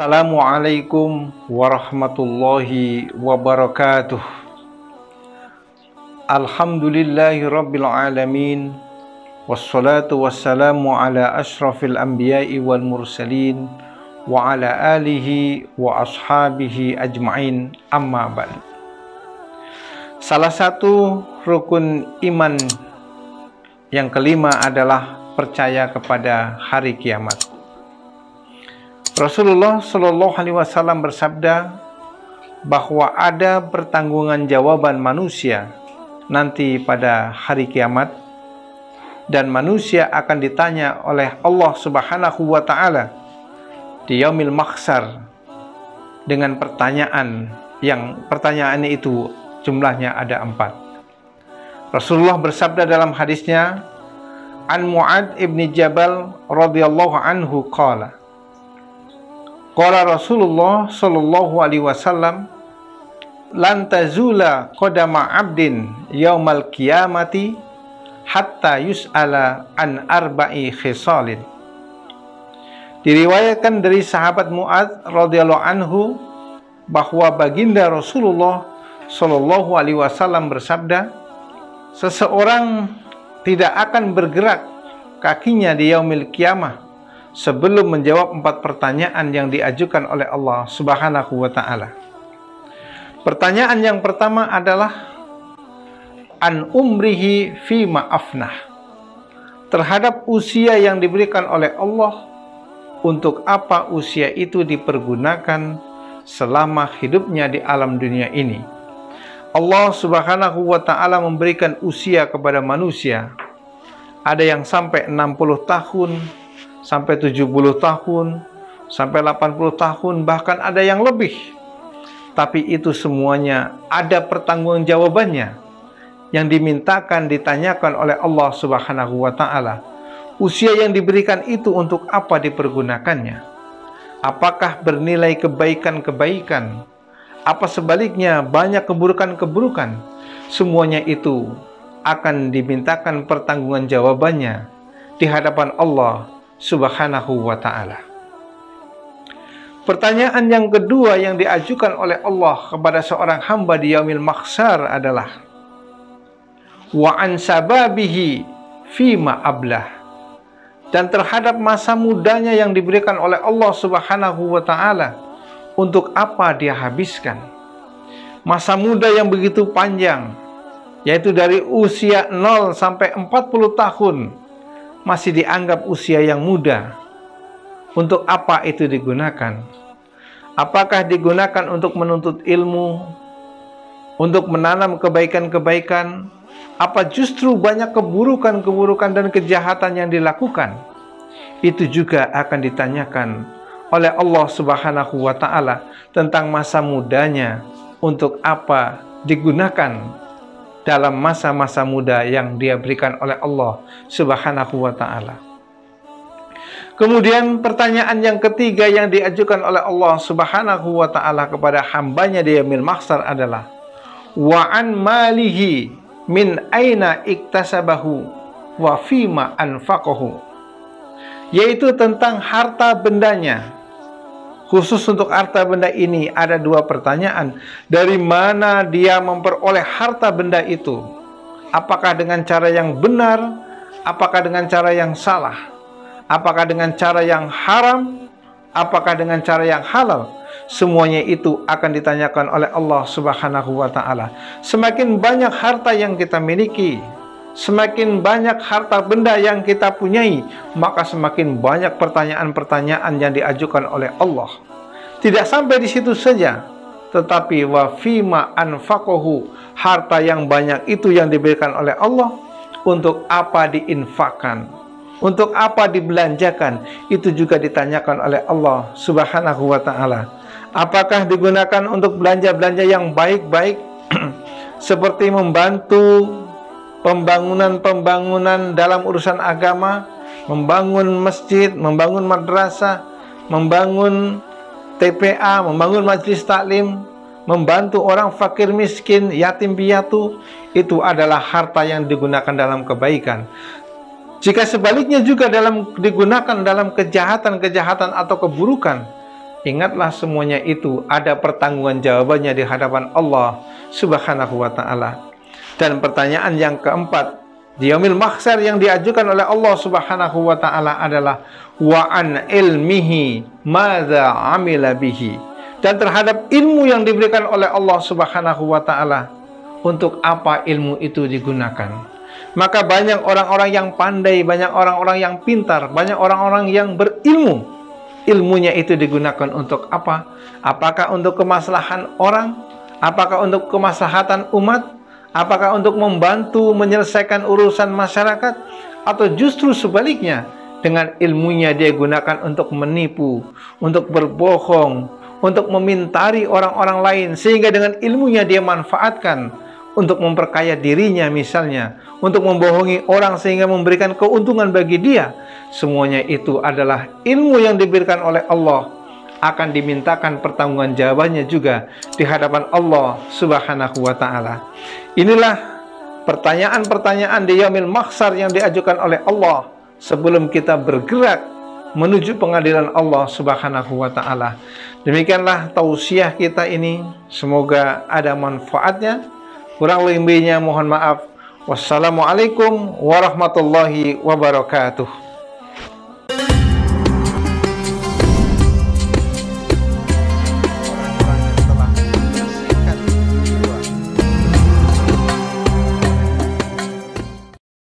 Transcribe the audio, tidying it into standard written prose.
Assalamualaikum warahmatullahi wabarakatuh. Alhamdulillahi rabbil alamin. Wassalatu wassalamu ala ashrafil anbiya'i wal mursalin wa ala alihi wa ashabihi ajma'in, amma ba'd. Salah satu rukun iman yang kelima adalah percaya kepada hari kiamat. Rasulullah Shallallahu Alaihi Wasallam bersabda bahwa ada pertanggungan jawaban manusia nanti pada hari kiamat, dan manusia akan ditanya oleh Allah Subhanahu Wa Taala di yaumil mahsyar dengan pertanyaannya itu jumlahnya ada 4. Rasulullah bersabda dalam hadisnya, an Mu'ad ibni Jabal radhiyallahu anhu qala Rasulullah sallallahu alaihi wasallam, lan tazula qadama 'abdin yaumal qiyamati hatta yus'ala an arba'i khisalin. Diriwayatkan dari sahabat Mu'adz radhiyallahu anhu bahwa baginda Rasulullah sallallahu alaihi wasallam bersabda, seseorang tidak akan bergerak kakinya di yaumil qiyamah sebelum menjawab 4 pertanyaan yang diajukan oleh Allah Subhanahu wa Ta'ala. Pertanyaan yang pertama adalah an umrihi fima afnah, terhadap usia yang diberikan oleh Allah, untuk apa usia itu dipergunakan selama hidupnya di alam dunia ini. Allah Subhanahu wa Ta'ala memberikan usia kepada manusia, ada yang sampai 60 tahun, sampai 70 tahun, sampai 80 tahun, bahkan ada yang lebih. Tapi itu semuanya ada pertanggungjawabannya yang ditanyakan oleh Allah Subhanahu wa Ta'ala. Usia yang diberikan itu untuk apa dipergunakannya? Apakah bernilai kebaikan-kebaikan? Apa sebaliknya banyak keburukan-keburukan? Semuanya itu akan dimintakan pertanggungan jawabannya di hadapan Allah Subhanahu wa Ta'ala. Pertanyaan yang kedua yang diajukan oleh Allah kepada seorang hamba di yaumil mahsyar adalah wa an sababihi fima ablah, dan terhadap masa mudanya yang diberikan oleh Allah Subhanahu wa Ta'ala, untuk apa dia habiskan. Masa muda yang begitu panjang, yaitu dari usia 0 sampai 40 tahun, masih dianggap usia yang muda. Untuk apa itu digunakan? Apakah digunakan untuk menuntut ilmu, untuk menanam kebaikan-kebaikan? Apa justru banyak keburukan-keburukan dan kejahatan yang dilakukan? Itu juga akan ditanyakan oleh Allah Subhanahu wa Ta'ala tentang masa mudanya, untuk apa digunakan dalam masa-masa muda yang dia berikan oleh Allah Subhanahu wa Ta'ala. Kemudian pertanyaan yang ketiga yang diajukan oleh Allah Subhanahu wa Ta'ala kepada hambanya di yaumil mahsyar adalah wa an malihi min aina iktasabahu wa fima anfaqahu, yaitu tentang harta bendanya. Khusus untuk harta benda ini ada 2 pertanyaan. Dari mana dia memperoleh harta benda itu? Apakah dengan cara yang benar? Apakah dengan cara yang salah? Apakah dengan cara yang haram? Apakah dengan cara yang halal? Semuanya itu akan ditanyakan oleh Allah Subhanahu wa Ta'ala. Semakin banyak harta yang kita miliki, semakin banyak harta benda yang kita punyai, maka semakin banyak pertanyaan-pertanyaan yang diajukan oleh Allah. Tidak sampai di situ saja, tetapi wa fima anfaqahu, harta yang banyak itu yang diberikan oleh Allah, untuk apa diinfakkan, untuk apa dibelanjakan, itu juga ditanyakan oleh Allah Subhanahu wa Ta'ala. Apakah digunakan untuk belanja-belanja yang baik-baik seperti membantu pembangunan dalam urusan agama, membangun masjid, membangun madrasah, membangun TPA, membangun majelis taklim, membantu orang fakir miskin, yatim piatu, itu adalah harta yang digunakan dalam kebaikan. Jika sebaliknya juga digunakan dalam kejahatan-kejahatan atau keburukan, Ingatlah semuanya itu ada pertanggungan jawabannya di hadapan Allah Subhanahu wa ta'ala. Dan pertanyaan yang keempat di yaumil mahsyar yang diajukan oleh Allah Subhanahu wa ta'ala adalah wa an ilmihi madza amila bihi. Dan terhadap ilmu yang diberikan oleh Allah Subhanahu wa ta'ala, untuk apa ilmu itu digunakan. Maka banyak orang-orang yang pandai, banyak orang-orang yang pintar, banyak orang-orang yang berilmu. Ilmunya itu digunakan untuk apa? Apakah untuk kemaslahan orang? Apakah untuk kemaslahatan umat? Apakah untuk membantu menyelesaikan urusan masyarakat? Atau justru sebaliknya, dengan ilmunya dia gunakan untuk menipu, untuk berbohong, untuk memintari orang-orang lain, sehingga dengan ilmunya dia manfaatkan untuk memperkaya dirinya misalnya, untuk membohongi orang sehingga memberikan keuntungan bagi dia. Semuanya itu adalah ilmu yang diberikan oleh Allah, akan dimintakan pertanggungjawaban jawabannya juga di hadapan Allah Subhanahu wa ta'ala. Inilah pertanyaan-pertanyaan di yaumil mahsyar yang diajukan oleh Allah sebelum kita bergerak menuju pengadilan Allah Subhanahu wa ta'ala. Demikianlah tausiah kita ini, semoga ada manfaatnya. Kurang lebihnya mohon maaf. Wassalamualaikum warahmatullahi wabarakatuh.